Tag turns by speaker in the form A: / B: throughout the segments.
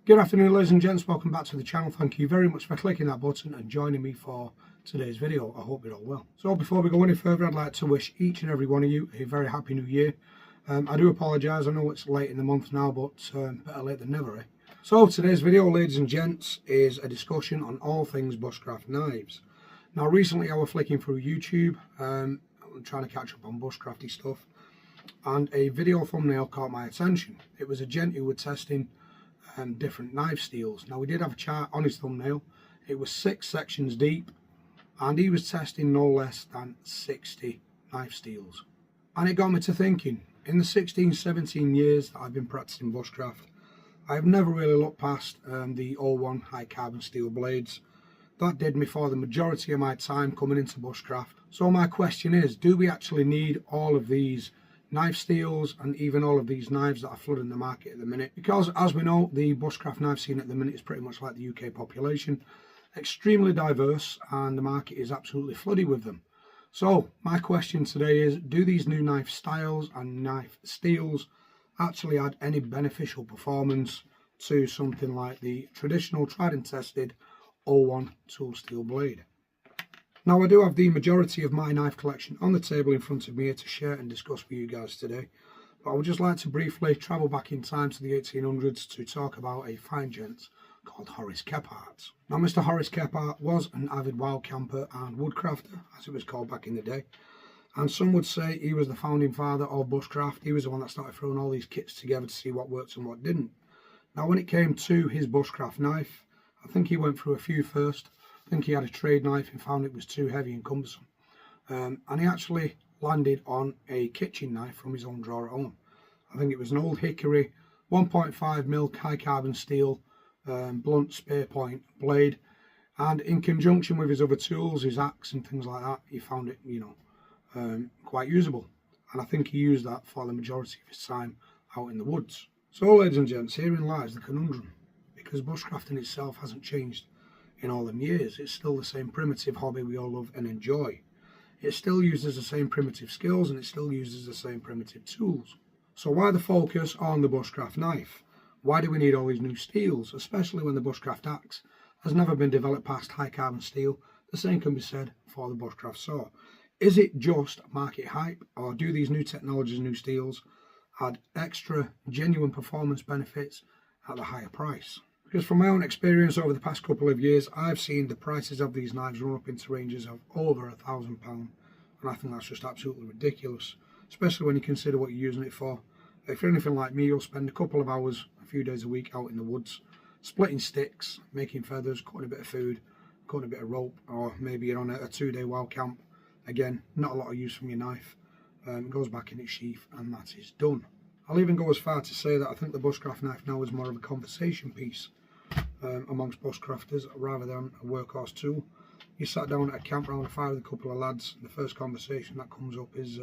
A: Good afternoon, ladies and gents, welcome back to the channel. Thank you very much for clicking that button and joining me for today's video. I hope you're all well. So before we go any further, I'd like to wish each and every one of you a very happy new year. I do apologise, I know it's late in the month now, but better late than never, eh? So today's video, ladies and gents, is a discussion on all things bushcraft knives. Now recently I was flicking through YouTube, I'm trying to catch up on bushcrafty stuff, and a video thumbnail caught my attention. It was a gent who was testing different knife steels. Now we did have a chart on his thumbnail. It was 6 sections deep and he was testing no less than 60 knife steels. And it got me to thinking, in the 16-17 years that I've been practicing bushcraft, I've never really looked past the 01 high carbon steel blades. That did me for the majority of my time coming into bushcraft. So my question is, do we actually need all of these knife steels and even all of these knives that are flooding the market at the minute? Because as we know, the bushcraft knife scene at the minute is pretty much like the UK population, extremely diverse, and the market is absolutely flooded with them. So my question today is, do these new knife styles and knife steels actually add any beneficial performance to something like the traditional tried and tested 01 tool steel blade? Now I do have the majority of my knife collection on the table in front of me here to share and discuss with you guys today, but I would just like to briefly travel back in time to the 1800s to talk about a fine gent called Horace Kephart. Now Mr. Horace Kephart was an avid wild camper and woodcrafter, as it was called back in the day, and some would say he was the founding father of bushcraft. He was the one that started throwing all these kits together to see what worked and what didn't. Now when it came to his bushcraft knife, I think he went through a few first. I think he had a trade knife and found it was too heavy and cumbersome, and he actually landed on a kitchen knife from his own drawer at home. I think it was an old hickory 1.5mm high carbon steel blunt spear point blade, and in conjunction with his other tools, his axe and things like that, he found it, quite usable, and I think he used that for the majority of his time out in the woods. So ladies and gents, herein lies the conundrum, because bushcrafting itself hasn't changed in all them years. It's still the same primitive hobby we all love and enjoy. It still uses the same primitive skills and it still uses the same primitive tools. So why the focus on the bushcraft knife? Why do we need all these new steels, especially when the bushcraft axe has never been developed past high carbon steel? The same can be said for the bushcraft saw. Is it just market hype, or do these new technologies, new steels, add extra genuine performance benefits at a higher price? Because from my own experience over the past couple of years, I've seen the prices of these knives run up into ranges of over £1,000, and I think that's just absolutely ridiculous, especially when you consider what you're using it for. If you're anything like me, you'll spend a couple of hours, a few days a week out in the woods, splitting sticks, making feathers, cutting a bit of food, cutting a bit of rope, or maybe you're on a 2-day wild camp. Again, not a lot of use from your knife. It goes back in its sheath and that is done. I'll even go as far to say that I think the bushcraft knife now is more of a conversation piece amongst bushcrafters rather than a workhorse tool. You sat down at a camp around a fire with a couple of lads, and the first conversation that comes up is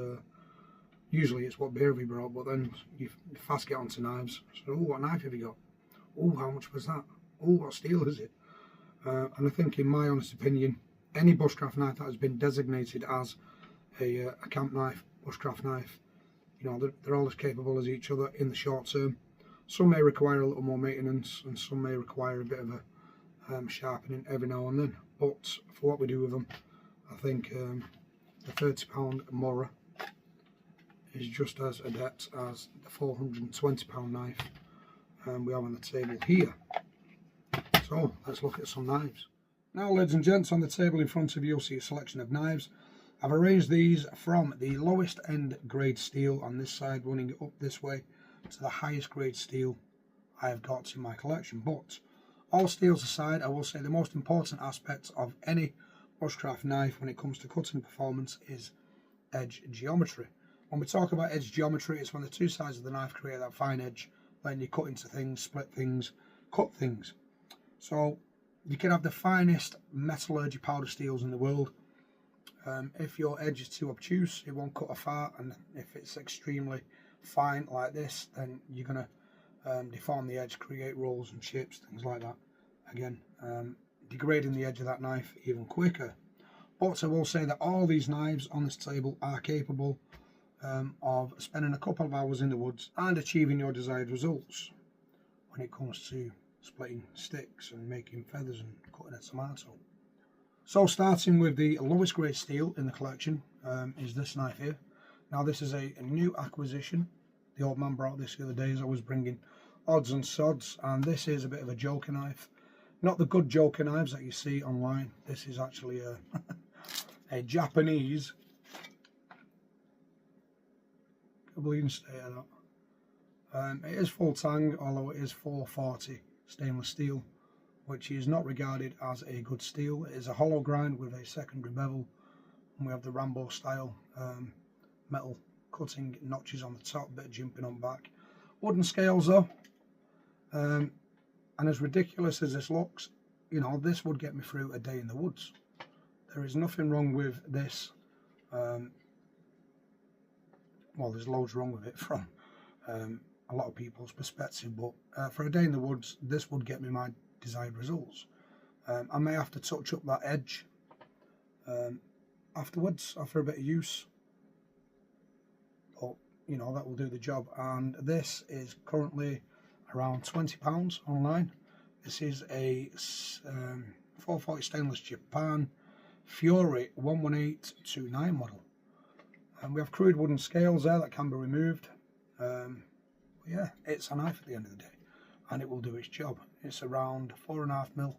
A: usually it's what beer have you brought, but then you fast get onto knives. So, oh, what knife have you got? Oh, how much was that? Oh, what steel is it? And I think, in my honest opinion, any bushcraft knife that has been designated as a camp knife, bushcraft knife, they're all as capable as each other in the short term. Some may require a little more maintenance and some may require a bit of a sharpening every now and then, but for what we do with them, I think the £30 Mora is just as adept as the £420 knife we have on the table here. So let's look at some knives. Now ladies and gents, on the table in front of you, you'll see a selection of knives. I've arranged these from the lowest end grade steel on this side, running it up this way to the highest grade steel I have got in my collection. But all steels aside, I will say the most important aspect of any bushcraft knife when it comes to cutting performance is edge geometry. When we talk about edge geometry, it's when the two sides of the knife create that fine edge, letting you cut into things, split things, cut things. So you can have the finest metallurgy powder steels in the world. If your edge is too obtuse, it won't cut a far, and if it's extremely fine like this, then you're going to deform the edge, create rolls and chips, things like that. Again, degrading the edge of that knife even quicker. But I will say that all these knives on this table are capable of spending a couple of hours in the woods and achieving your desired results when it comes to splitting sticks and making feathers and cutting a tomato. So starting with the lowest grade steel in the collection is this knife here. Now this is a new acquisition. The old man brought this the other day as I was bringing odds and sods, and this is a bit of a joker knife. Not the good joker knives that you see online. This is actually a Japanese, I believe in state of that. It is full tang, although it is 440 stainless steel, which is not regarded as a good steel. It is a hollow grind with a secondary bevel, and we have the Rambo style metal cutting notches on the top, bit of jimping on back. Wooden scales though, and as ridiculous as this looks, you know, this would get me through a day in the woods. There is nothing wrong with this. Well, there's loads wrong with it from a lot of people's perspective, but for a day in the woods, this would get me my desired results. I may have to touch up that edge afterwards, after a bit of use, but you know, that will do the job. And this is currently around £20 online. This is a 440 stainless Japan Fury 11829 model, and we have crude wooden scales there that can be removed. Yeah, it's a knife at the end of the day, and it will do its job. It's around 4.5mm,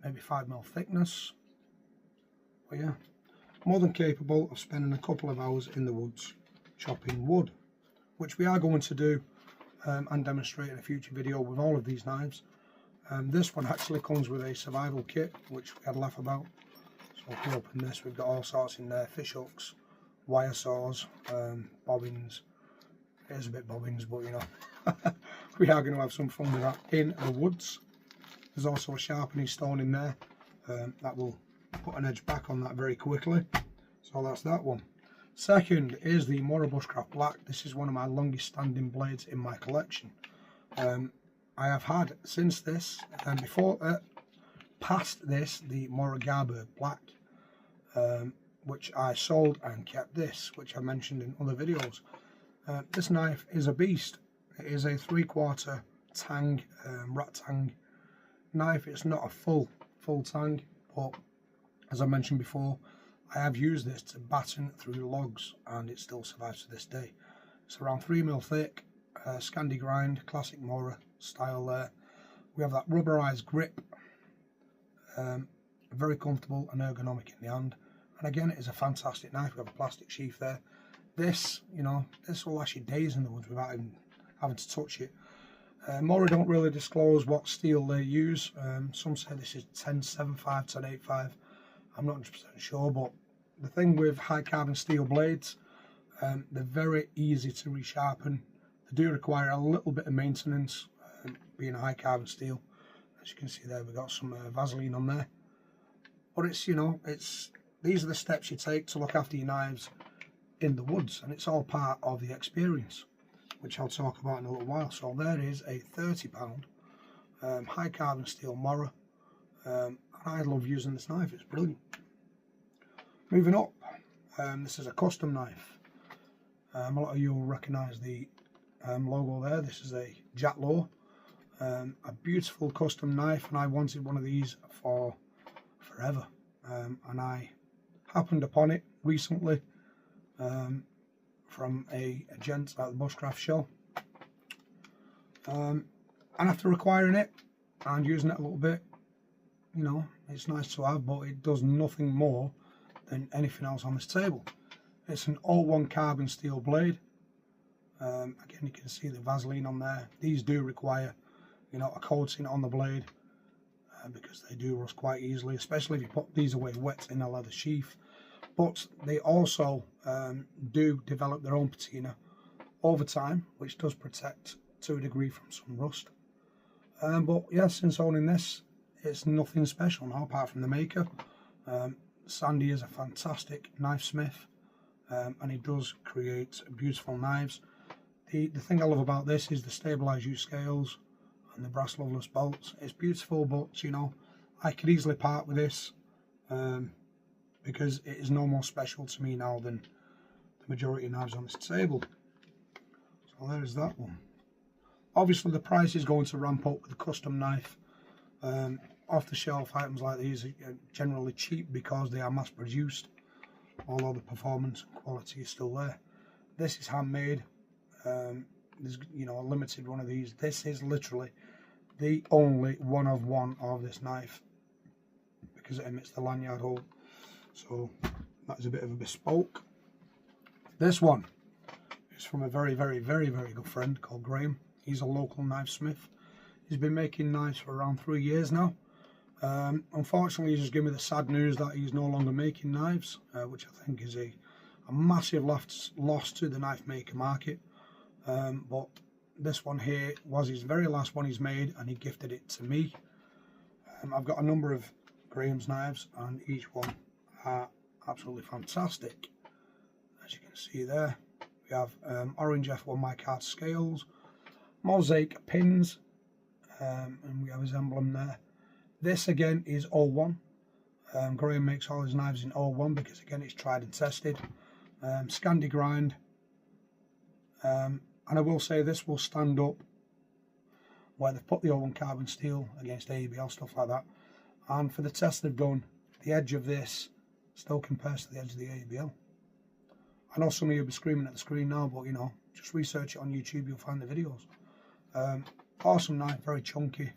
A: maybe 5mm thickness. But yeah, more than capable of spending a couple of hours in the woods chopping wood, which we are going to do and demonstrate in a future video with all of these knives. This one actually comes with a survival kit, which we had a laugh about. So if we open this, we've got all sorts in there: fish hooks, wire saws, bobbins. It is a bit bobbins, but you know, we are going to have some fun with that in the woods. There's also a sharpening stone in there that will put an edge back on that very quickly. So that's that one. Second is the Bushcraft Black. This is one of my longest standing blades in my collection. I have had since this, and before past this, the Garber Black, which I sold and kept this, which I mentioned in other videos. This knife is a beast. It is a 3/4 tang, rat tang knife. It's not a full tang, but as I mentioned before, I have used this to batten through logs, and it still survives to this day. It's around 3mm thick, Scandi grind, classic Mora style there. We have that rubberized grip, very comfortable and ergonomic in the hand. And again, it is a fantastic knife. We have a plastic sheath there. This, you know, this will last you days in the woods without even having to touch it. Mora don't really disclose what steel they use. Some say this is 1075, 1085. I'm not 100% sure, but the thing with high carbon steel blades, they're very easy to resharpen. They do require a little bit of maintenance, being a high carbon steel. As you can see there, we've got some Vaseline on there. But it's, you know, these are the steps you take to look after your knives in the woods, and it's all part of the experience, which I'll talk about in a little while. So there is a £30 high carbon steel Mora, and I love using this knife. It's brilliant. Moving up, this is a custom knife. A lot of you will recognise the logo there. This is a Jack Law, a beautiful custom knife, and I wanted one of these for forever, and I happened upon it recently from a gent at the Bushcraft show, and after acquiring it and using it a little bit, you know, it's nice to have, but it does nothing more than anything else on this table. It's an all-one carbon steel blade. Again, you can see the Vaseline on there. These do require, you know, a coating on the blade because they do rust quite easily, especially if you put these away wet in a leather sheath. But they also do develop their own patina over time, which does protect to a degree from some rust. But yeah, since owning this, it's nothing special now apart from the maker. Sandy is a fantastic knife smith, and he does create beautiful knives. The thing I love about this is the stabilised U scales and the brass loveless bolts. It's beautiful, but you know, I could easily part with this because it is no more special to me now than the majority of knives on this table. So there's that one. Obviously the price is going to ramp up with the custom knife Off the shelf items like these are generally cheap because they are mass produced, although the performance and quality is still there. This is handmade. There's a limited one of these. This is literally the only one of one of this knife because it emits the lanyard hole, so that is a bit of a bespoke. This one is from a very good friend called Graham. He's a local knife smith. He's been making knives for around 3 years now. Unfortunately, he's just given me the sad news that he's no longer making knives, which I think is a massive loss to the knife maker market. But this one here was his very last one he's made, and he gifted it to me. I've got a number of Graham's knives, and each one are absolutely fantastic. As you can see there, we have orange F1 micarta scales, mosaic pins, and we have his emblem there. This again is 01. Graham makes all his knives in 01 because again it's tried and tested. Scandi grind, and I will say this will stand up where they've put the 01 carbon steel against ABL, stuff like that. And for the test they've done, the edge of this still compares to the edge of the ABL. I know some of you will be screaming at the screen now, but just research it on YouTube, you'll find the videos. Awesome knife, very chunky,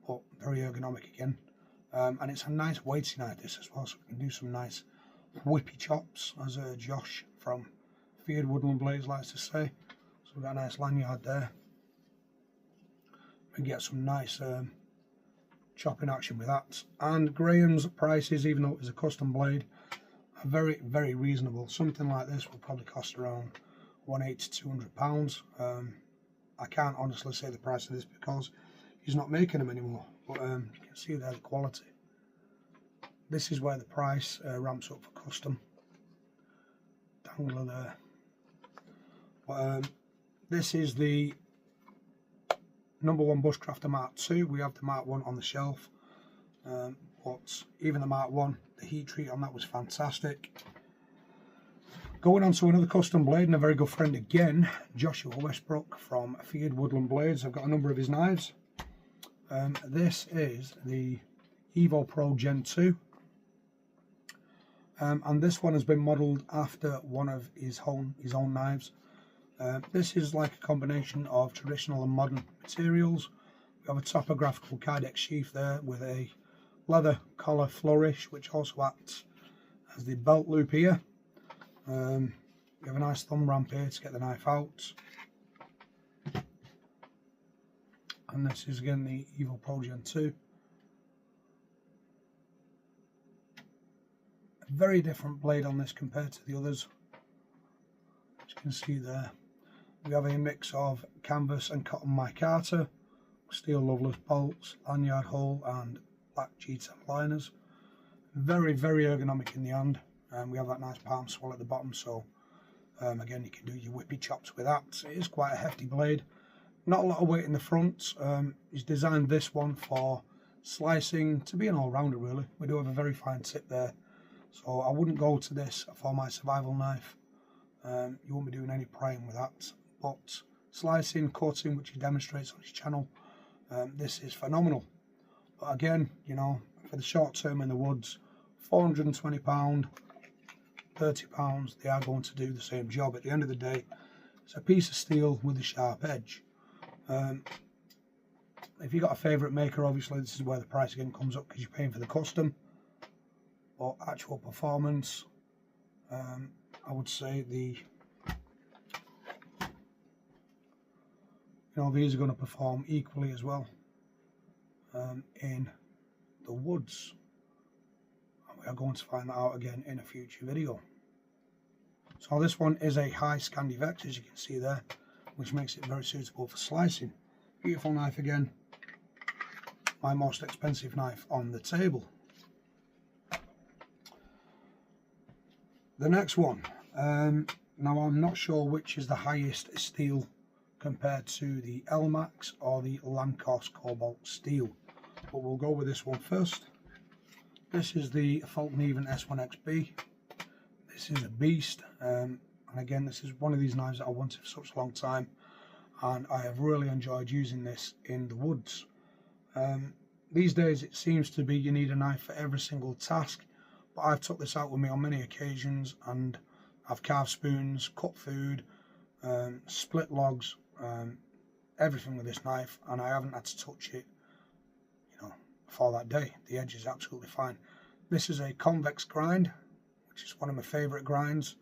A: but very ergonomic again. And it's a nice weighty knife this as well, so we can do some nice whippy chops, as Josh from Feared Woodland Blades likes to say. So we've got a nice lanyard there. We can get some nice chopping action with that. And Graham's prices, even though it was a custom blade, are very reasonable. Something like this will probably cost around £180 to £200. I can't honestly say the price of this because he's not making them anymore, but you can see there the quality. This is where the price ramps up for custom. Dangler there. But, this is the #1 Bushcrafter Mark II. We have the Mark 1 on the shelf, but even the Mark 1, the heat treat on that was fantastic. Going on to another custom blade, and a very good friend again, Joshua Westbrook from Feared Woodland Blades. I've got a number of his knives. This is the Evo Pro Gen 2, and this one has been modelled after one of his own knives. This is like a combination of traditional and modern materials. We have a topographical kydex sheath there with a leather collar flourish, which also acts as the belt loop here. We have a nice thumb ramp here to get the knife out. And this is again the Evo Pro Gen 2. A very different blade on this compared to the others. As you can see there, we have a mix of canvas and cotton micarta, steel loveless bolts, lanyard hole and black G10 liners. Very ergonomic in the hand, and we have that nice palm swell at the bottom, so again you can do your whippy chops with that. It is quite a hefty blade. Not a lot of weight in the front. He's designed this one for slicing, to be an all-rounder really. We do have a very fine tip there, so I wouldn't go to this for my survival knife. You won't be doing any prying with that, but slicing, cutting, which he demonstrates on his channel, this is phenomenal. But again, for the short term in the woods, £420, £30, they are going to do the same job. At the end of the day, it's a piece of steel with a sharp edge. If you've got a favourite maker, obviously this is where the price again comes up because you're paying for the custom. But actual performance, I would say these are going to perform equally as well in the woods. And we are going to find that out again in a future video. So this one is a high Scandi Vex, as you can see there, which makes it very suitable for slicing. Beautiful knife again. My most expensive knife on the table. The next one. Now I'm not sure which is the highest steel compared to the Elmax or the Lancos Cobalt Steel, but we'll go with this one first. This is the Fulton Even S1XB. This is a beast, and again this is one of these knives that I wanted for such a long time, and I have really enjoyed using this in the woods. These days it seems to be you need a knife for every single task, but I've took this out with me on many occasions, and I've carved spoons, cut food, split logs, everything with this knife, and I haven't had to touch it, for that day. The edge is absolutely fine. This is a convex grind, which is one of my favourite grinds.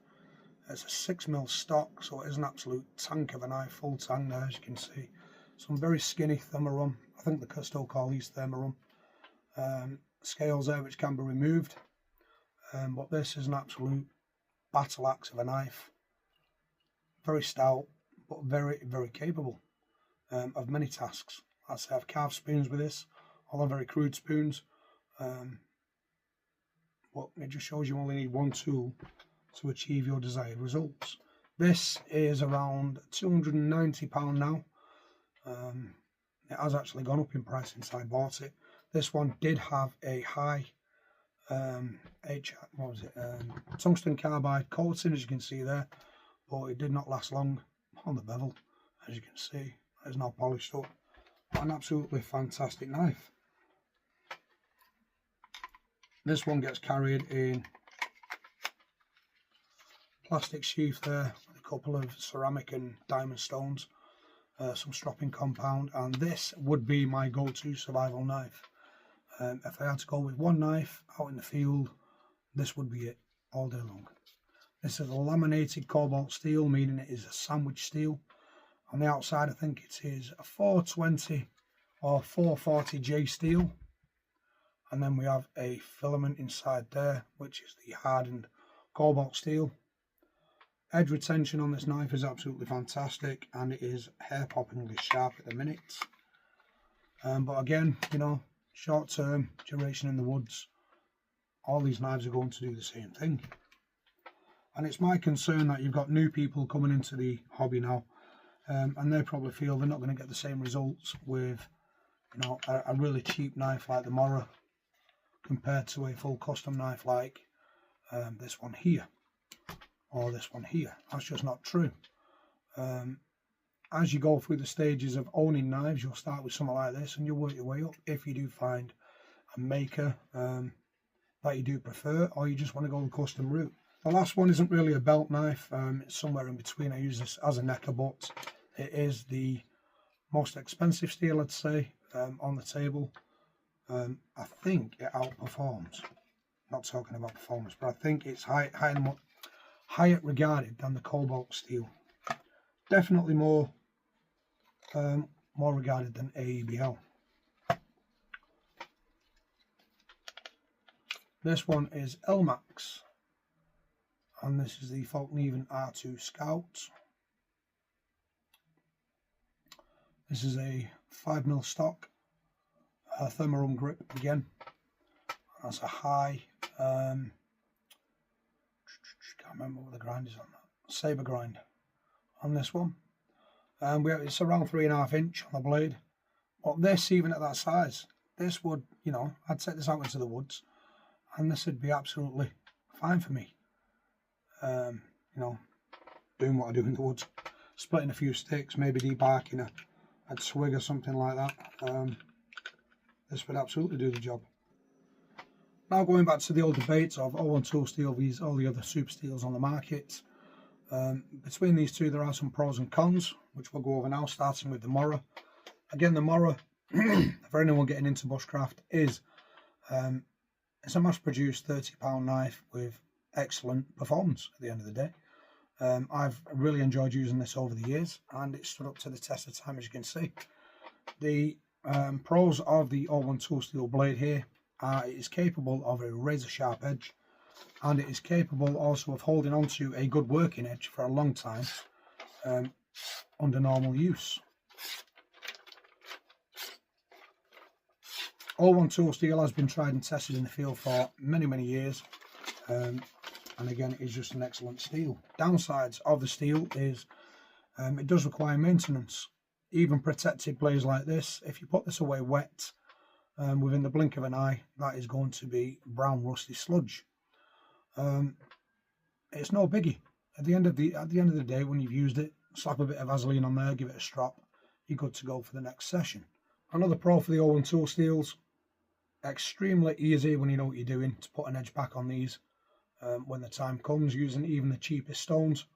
A: It's a 6mm stock, so it is an absolute tank of a knife, full tang there, as you can see. Some very skinny thermarum. I think they still call these thermarum. Scales there which can be removed. But this is an absolute battle axe of a knife. Very stout, but very, very capable of many tasks. Like I say, I've carved spoons with this, although very crude spoons. But it just shows you only need one tool to achieve your desired results. This is around £290 now. It has actually gone up in price since I bought it. This one did have a high tungsten carbide coating, as you can see there, but it did not last long on the bevel. As you can see, it's now polished up. An absolutely fantastic knife. This one gets carried in plastic sheath there with a couple of ceramic and diamond stones, some stropping compound, and this would be my go-to survival knife. If I had to go with one knife out in the field, this would be it all day long. This is a laminated cobalt steel, meaning it is a sandwich steel. On the outside, I think it is a 420 or 440J steel. And then we have a filament inside there, which is the hardened cobalt steel. Edge retention on this knife is absolutely fantastic, and it is hair-poppingly sharp at the minute. But again, short-term duration in the woods, all these knives are going to do the same thing. And it's my concern that you've got new people coming into the hobby now, and they probably feel they're not going to get the same results with a really cheap knife like the Mora compared to a full custom knife like this one here or this one here. That's just not true. As you go through the stages of owning knives, you'll start with something like this and you'll work your way up if you do find a maker that you do prefer, or you just want to go the custom route. The last one isn't really a belt knife, it's somewhere in between. I use this as a necker, but it is the most expensive steel, I'd say, on the table. I think it outperforms, not talking about performance, but I think it's higher regarded than the cobalt steel. Definitely more regarded than AEBL. This one is Elmax, and this is the Falkneven R2 Scout. This is a 5mm stock, thermarum grip again. That's a high, can't remember what the grind is on that, saber grind on this one. It's around 3.5 inch on the blade. But this, even at that size, this would, I'd take this out into the woods and this would be absolutely fine for me. Doing what I do in the woods, splitting a few sticks, maybe debarking a swig or something like that. This would absolutely do the job. Now going back to the old debates of 012 tool steel versus all the other super steels on the market. Between these two there are some pros and cons, which we'll go over now, starting with the Mora. Again, the Mora, for anyone getting into bushcraft, is it's a mass-produced £30 knife with excellent performance at the end of the day. I've really enjoyed using this over the years, and it stood up to the test of time, as you can see. The pros of the 012 tool steel blade here are it is capable of a razor sharp edge, and it is capable also of holding onto a good working edge for a long time under normal use. 012 tool steel has been tried and tested in the field for many years, and again, it is just an excellent steel. Downsides of the steel is it does require maintenance. Even protected blades like this, if you put this away wet, within the blink of an eye, that is going to be brown rusty sludge. It's no biggie. At the end of the day, when you've used it, slap a bit of Vaseline on there, give it a strop, you're good to go for the next session. Another pro for the 012 steels extremely easy when you know what you're doing to put an edge back on these when the time comes, using even the cheapest stones.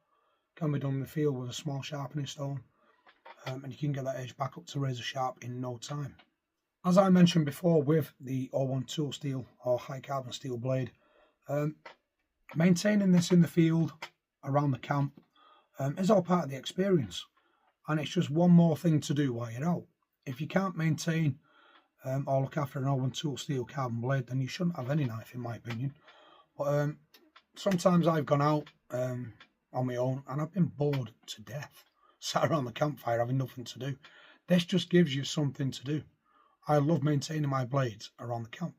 A: Can be done in the field with a small sharpening stone, and you can get that edge back up to razor sharp in no time. As I mentioned before, with the 01 tool steel or high carbon steel blade, maintaining this in the field around the camp is all part of the experience, and it's just one more thing to do while you're out. If you can't maintain or look after an 01 tool steel carbon blade, then you shouldn't have any knife, in my opinion. But sometimes I've gone out on my own and I've been bored to death, sat around the campfire having nothing to do. This just gives you something to do. I love maintaining my blades around the camp.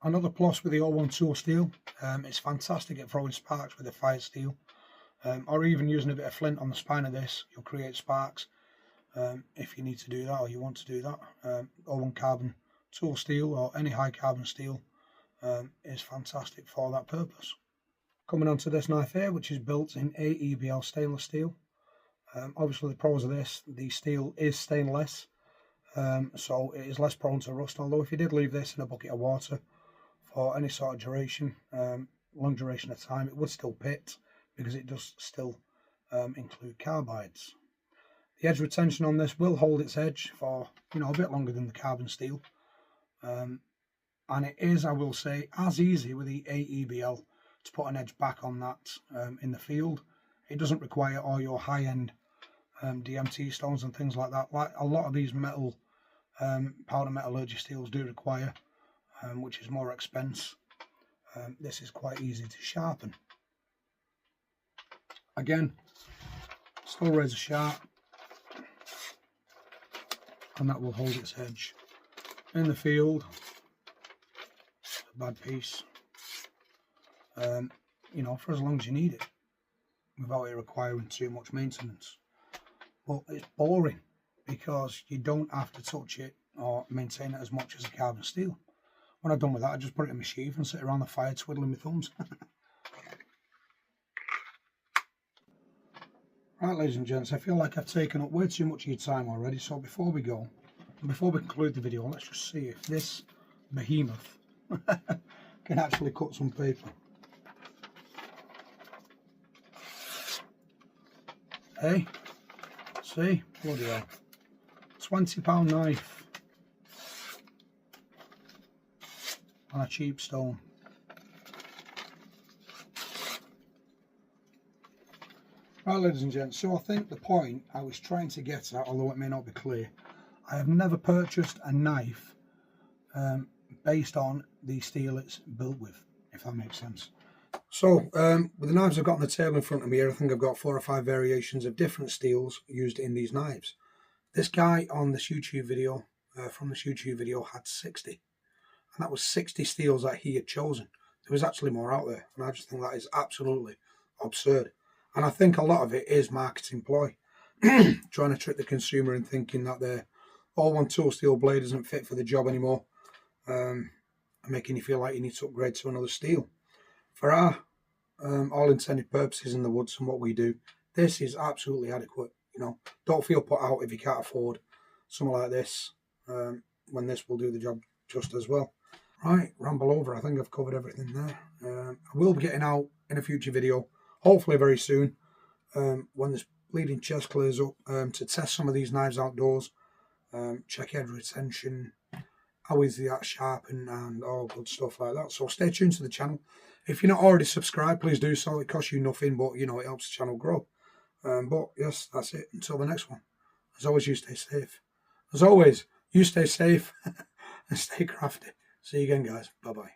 A: Another plus with the 01 tool steel, it's fantastic at throwing sparks with the fire steel, or even using a bit of flint on the spine of this. You'll create sparks if you need to do that or you want to do that. 01 carbon tool steel or any high carbon steel is fantastic for that purpose. Coming on to this knife here, which is built in AEBL stainless steel. Obviously the pros of this, the steel is stainless, so it is less prone to rust, although if you did leave this in a bucket of water for any sort of duration, long duration of time, it would still pit because it does still include carbides. The edge retention on this will hold its edge for, you know, a bit longer than the carbon steel, and it is, I will say, as easy with the AEBL to put an edge back on that in the field. It doesn't require all your high-end DMT stones and things like that, like a lot of these metal powder metallurgy steels do require, which is more expense. This is quite easy to sharpen. Again, still razor sharp, and that will hold its edge in the field. A bad piece, you know, for as long as you need it, without it requiring too much maintenance. But it's boring because you don't have to touch it or maintain it as much as a carbon steel. When I'm done with that, I just put it in my sheath and sit around the fire twiddling my thumbs. Right, ladies and gents, I feel like I've taken up way too much of your time already, so before we go, and before we conclude the video, let's just see if this behemoth can actually cut some paper. Hey, see, bloody hell, £20 knife on a cheap stone. Right, ladies and gents, so I think the point I was trying to get at, although it may not be clear, I have never purchased a knife based on the steel it's built with, if that makes sense. So, with the knives I've got on the table in front of me here, I think I've got 4 or 5 variations of different steels used in these knives. This guy on this YouTube video, from this YouTube video, had 60. And that was 60 steels that he had chosen. There was actually more out there, and I just think that is absolutely absurd. And I think a lot of it is marketing ploy, trying to trick the consumer and thinking that their 01 tool steel blade isn't fit for the job anymore, and making you feel like you need to upgrade to another steel. For our all intended purposes in the woods and what we do, this is absolutely adequate. You know, don't feel put out if you can't afford something like this, when this will do the job just as well. Right, ramble over. I think I've covered everything there. I will be getting out in a future video, hopefully very soon, when this bleeding chest clears up, to test some of these knives outdoors, check edge retention, how easy that's sharpened, and all good stuff like that. So stay tuned to the channel. If you're not already subscribed, please do so. It costs you nothing, but you know, it helps the channel grow. But yes, that's it. Until the next one. As always, you stay safe. As always, you stay safe and stay crafty. See you again, guys. Bye-bye.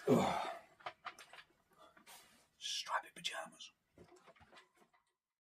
A: Ugh.